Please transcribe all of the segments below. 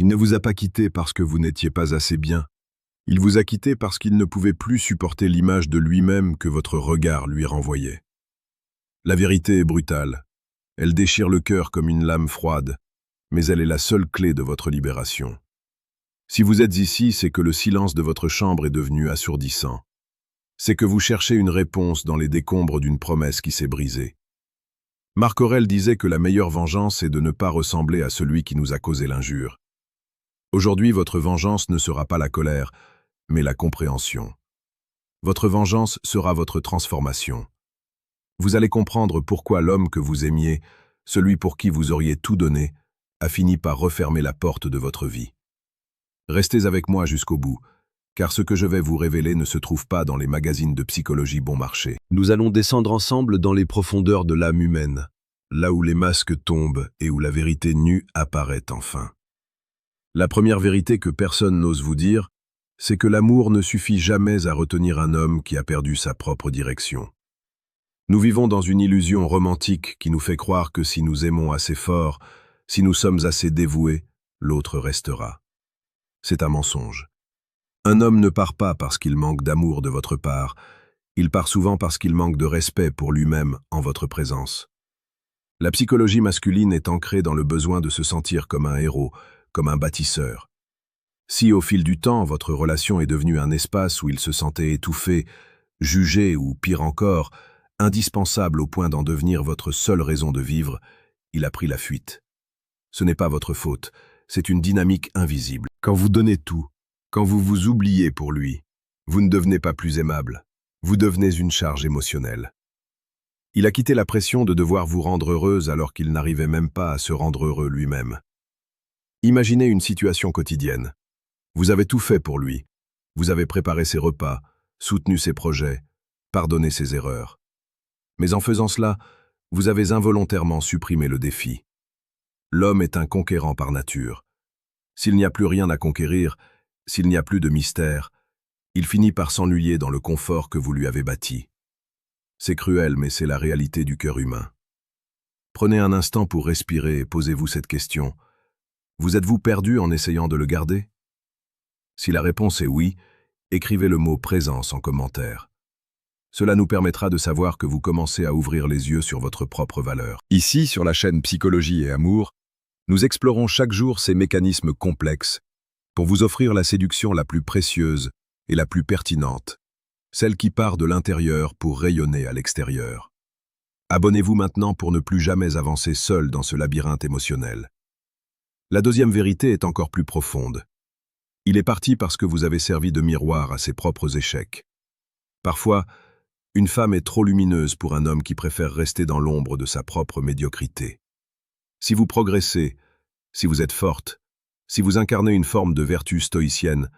Il ne vous a pas quitté parce que vous n'étiez pas assez bien. Il vous a quitté parce qu'il ne pouvait plus supporter l'image de lui-même que votre regard lui renvoyait. La vérité est brutale. Elle déchire le cœur comme une lame froide, mais elle est la seule clé de votre libération. Si vous êtes ici, c'est que le silence de votre chambre est devenu assourdissant. C'est que vous cherchez une réponse dans les décombres d'une promesse qui s'est brisée. Marc Aurèle disait que la meilleure vengeance est de ne pas ressembler à celui qui nous a causé l'injure. Aujourd'hui, votre vengeance ne sera pas la colère, mais la compréhension. Votre vengeance sera votre transformation. Vous allez comprendre pourquoi l'homme que vous aimiez, celui pour qui vous auriez tout donné, a fini par refermer la porte de votre vie. Restez avec moi jusqu'au bout, car ce que je vais vous révéler ne se trouve pas dans les magazines de psychologie bon marché. Nous allons descendre ensemble dans les profondeurs de l'âme humaine, là où les masques tombent et où la vérité nue apparaît enfin. La première vérité que personne n'ose vous dire, c'est que l'amour ne suffit jamais à retenir un homme qui a perdu sa propre direction. Nous vivons dans une illusion romantique qui nous fait croire que si nous aimons assez fort, si nous sommes assez dévoués, l'autre restera. C'est un mensonge. Un homme ne part pas parce qu'il manque d'amour de votre part, il part souvent parce qu'il manque de respect pour lui-même en votre présence. La psychologie masculine est ancrée dans le besoin de se sentir comme un héros, comme un bâtisseur. Si au fil du temps, votre relation est devenue un espace où il se sentait étouffé, jugé ou pire encore, indispensable au point d'en devenir votre seule raison de vivre, il a pris la fuite. Ce n'est pas votre faute, c'est une dynamique invisible. Quand vous donnez tout, quand vous vous oubliez pour lui, vous ne devenez pas plus aimable, vous devenez une charge émotionnelle. Il a quitté la pression de devoir vous rendre heureuse alors qu'il n'arrivait même pas à se rendre heureux lui-même. Imaginez une situation quotidienne. Vous avez tout fait pour lui. Vous avez préparé ses repas, soutenu ses projets, pardonné ses erreurs. Mais en faisant cela, vous avez involontairement supprimé le défi. L'homme est un conquérant par nature. S'il n'y a plus rien à conquérir, s'il n'y a plus de mystère, il finit par s'ennuyer dans le confort que vous lui avez bâti. C'est cruel, mais c'est la réalité du cœur humain. Prenez un instant pour respirer et posez-vous cette question. Vous êtes-vous perdu en essayant de le garder? Si la réponse est oui, écrivez le mot « présence » en commentaire. Cela nous permettra de savoir que vous commencez à ouvrir les yeux sur votre propre valeur. Ici, sur la chaîne Psychologie et Amour, nous explorons chaque jour ces mécanismes complexes pour vous offrir la séduction la plus précieuse et la plus pertinente, celle qui part de l'intérieur pour rayonner à l'extérieur. Abonnez-vous maintenant pour ne plus jamais avancer seul dans ce labyrinthe émotionnel. La deuxième vérité est encore plus profonde. Il est parti parce que vous avez servi de miroir à ses propres échecs. Parfois, une femme est trop lumineuse pour un homme qui préfère rester dans l'ombre de sa propre médiocrité. Si vous progressez, si vous êtes forte, si vous incarnez une forme de vertu stoïcienne,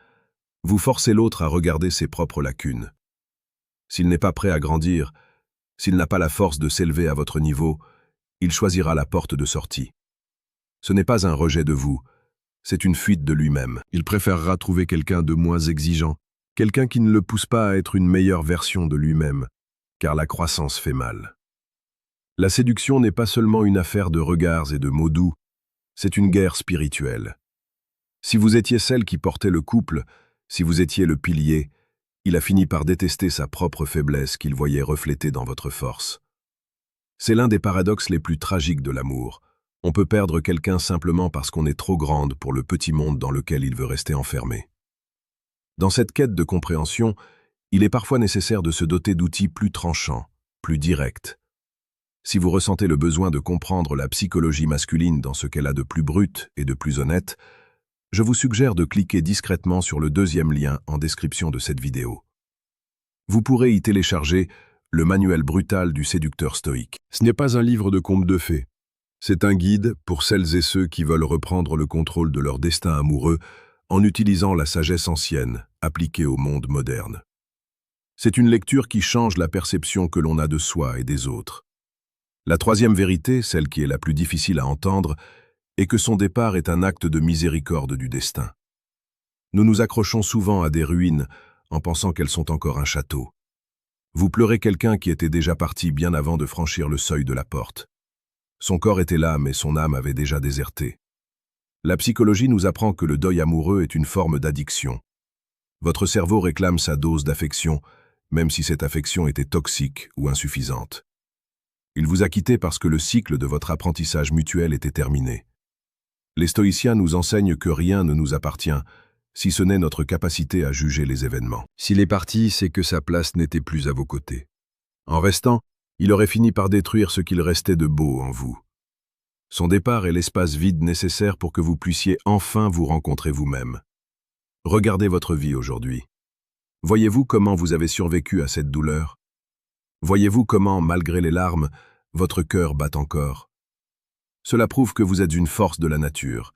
vous forcez l'autre à regarder ses propres lacunes. S'il n'est pas prêt à grandir, s'il n'a pas la force de s'élever à votre niveau, il choisira la porte de sortie. Ce n'est pas un rejet de vous, c'est une fuite de lui-même. Il préférera trouver quelqu'un de moins exigeant, quelqu'un qui ne le pousse pas à être une meilleure version de lui-même, car la croissance fait mal. La séduction n'est pas seulement une affaire de regards et de mots doux, c'est une guerre spirituelle. Si vous étiez celle qui portait le couple, si vous étiez le pilier, il a fini par détester sa propre faiblesse qu'il voyait reflétée dans votre force. C'est l'un des paradoxes les plus tragiques de l'amour. On peut perdre quelqu'un simplement parce qu'on est trop grande pour le petit monde dans lequel il veut rester enfermé. Dans cette quête de compréhension, il est parfois nécessaire de se doter d'outils plus tranchants, plus directs. Si vous ressentez le besoin de comprendre la psychologie masculine dans ce qu'elle a de plus brut et de plus honnête, je vous suggère de cliquer discrètement sur le deuxième lien en description de cette vidéo. Vous pourrez y télécharger le manuel brutal du séducteur stoïque. Ce n'est pas un livre de contes de fées. C'est un guide pour celles et ceux qui veulent reprendre le contrôle de leur destin amoureux en utilisant la sagesse ancienne, appliquée au monde moderne. C'est une lecture qui change la perception que l'on a de soi et des autres. La troisième vérité, celle qui est la plus difficile à entendre, est que son départ est un acte de miséricorde du destin. Nous nous accrochons souvent à des ruines en pensant qu'elles sont encore un château. Vous pleurez quelqu'un qui était déjà parti bien avant de franchir le seuil de la porte. Son corps était là, mais son âme avait déjà déserté. La psychologie nous apprend que le deuil amoureux est une forme d'addiction. Votre cerveau réclame sa dose d'affection, même si cette affection était toxique ou insuffisante. Il vous a quitté parce que le cycle de votre apprentissage mutuel était terminé. Les stoïciens nous enseignent que rien ne nous appartient, si ce n'est notre capacité à juger les événements. S'il est parti, c'est que sa place n'était plus à vos côtés. En restant, il aurait fini par détruire ce qu'il restait de beau en vous. Son départ est l'espace vide nécessaire pour que vous puissiez enfin vous rencontrer vous-même. Regardez votre vie aujourd'hui. Voyez-vous comment vous avez survécu à cette douleur? Voyez-vous comment, malgré les larmes, votre cœur bat encore? Cela prouve que vous êtes une force de la nature.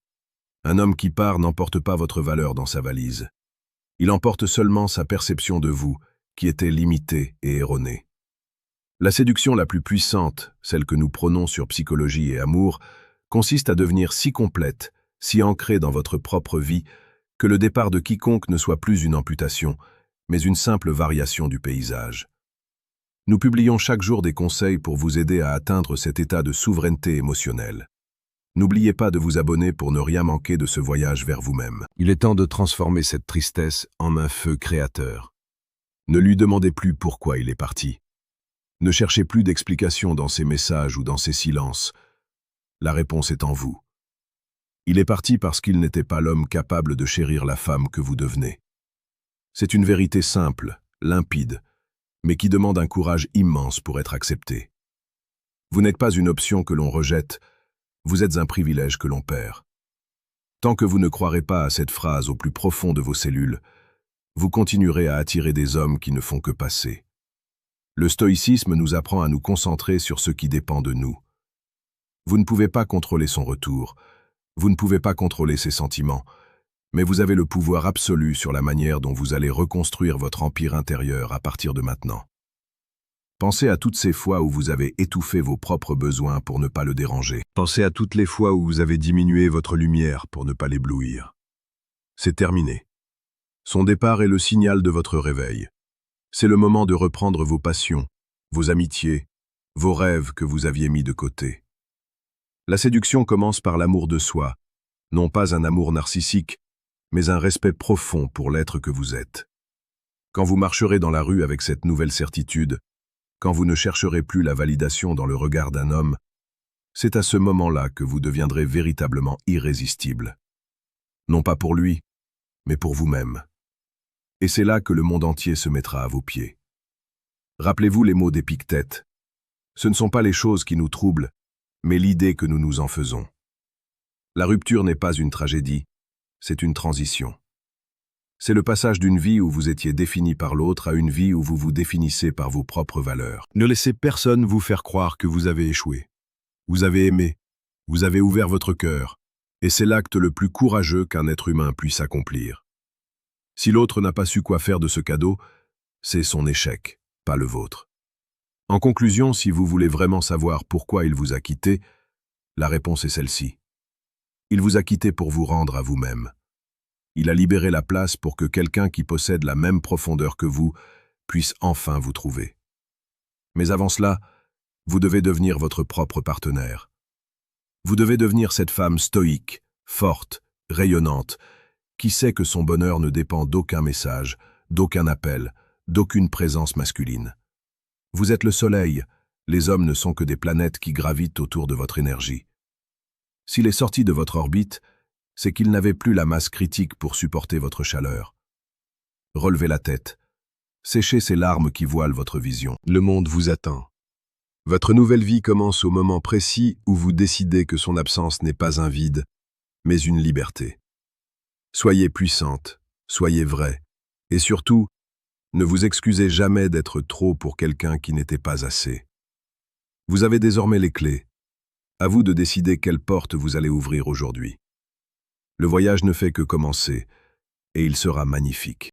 Un homme qui part n'emporte pas votre valeur dans sa valise. Il emporte seulement sa perception de vous, qui était limitée et erronée. La séduction la plus puissante, celle que nous prônons sur psychologie et amour, consiste à devenir si complète, si ancrée dans votre propre vie, que le départ de quiconque ne soit plus une amputation, mais une simple variation du paysage. Nous publions chaque jour des conseils pour vous aider à atteindre cet état de souveraineté émotionnelle. N'oubliez pas de vous abonner pour ne rien manquer de ce voyage vers vous-même. Il est temps de transformer cette tristesse en un feu créateur. Ne lui demandez plus pourquoi il est parti. Ne cherchez plus d'explications dans ses messages ou dans ses silences. La réponse est en vous. Il est parti parce qu'il n'était pas l'homme capable de chérir la femme que vous devenez. C'est une vérité simple, limpide, mais qui demande un courage immense pour être acceptée. Vous n'êtes pas une option que l'on rejette, vous êtes un privilège que l'on perd. Tant que vous ne croirez pas à cette phrase au plus profond de vos cellules, vous continuerez à attirer des hommes qui ne font que passer. Le stoïcisme nous apprend à nous concentrer sur ce qui dépend de nous. Vous ne pouvez pas contrôler son retour, vous ne pouvez pas contrôler ses sentiments, mais vous avez le pouvoir absolu sur la manière dont vous allez reconstruire votre empire intérieur à partir de maintenant. Pensez à toutes ces fois où vous avez étouffé vos propres besoins pour ne pas le déranger. Pensez à toutes les fois où vous avez diminué votre lumière pour ne pas l'éblouir. C'est terminé. Son départ est le signal de votre réveil. C'est le moment de reprendre vos passions, vos amitiés, vos rêves que vous aviez mis de côté. La séduction commence par l'amour de soi, non pas un amour narcissique, mais un respect profond pour l'être que vous êtes. Quand vous marcherez dans la rue avec cette nouvelle certitude, quand vous ne chercherez plus la validation dans le regard d'un homme, c'est à ce moment-là que vous deviendrez véritablement irrésistible. Non pas pour lui, mais pour vous-même. Et c'est là que le monde entier se mettra à vos pieds. Rappelez-vous les mots d'Épictète. Ce ne sont pas les choses qui nous troublent, mais l'idée que nous nous en faisons. La rupture n'est pas une tragédie, c'est une transition. C'est le passage d'une vie où vous étiez défini par l'autre à une vie où vous vous définissez par vos propres valeurs. Ne laissez personne vous faire croire que vous avez échoué. Vous avez aimé, vous avez ouvert votre cœur, et c'est l'acte le plus courageux qu'un être humain puisse accomplir. Si l'autre n'a pas su quoi faire de ce cadeau, c'est son échec, pas le vôtre. En conclusion, si vous voulez vraiment savoir pourquoi il vous a quitté, la réponse est celle-ci. Il vous a quitté pour vous rendre à vous-même. Il a libéré la place pour que quelqu'un qui possède la même profondeur que vous puisse enfin vous trouver. Mais avant cela, vous devez devenir votre propre partenaire. Vous devez devenir cette femme stoïque, forte, rayonnante, qui sait que son bonheur ne dépend d'aucun message, d'aucun appel, d'aucune présence masculine. Vous êtes le soleil, les hommes ne sont que des planètes qui gravitent autour de votre énergie. S'il est sorti de votre orbite, c'est qu'il n'avait plus la masse critique pour supporter votre chaleur. Relevez la tête. Séchez ces larmes qui voilent votre vision. Le monde vous attend. Votre nouvelle vie commence au moment précis où vous décidez que son absence n'est pas un vide, mais une liberté. Soyez puissante, soyez vraie, et surtout, ne vous excusez jamais d'être trop pour quelqu'un qui n'était pas assez. Vous avez désormais les clés. À vous de décider quelle porte vous allez ouvrir aujourd'hui. Le voyage ne fait que commencer, et il sera magnifique.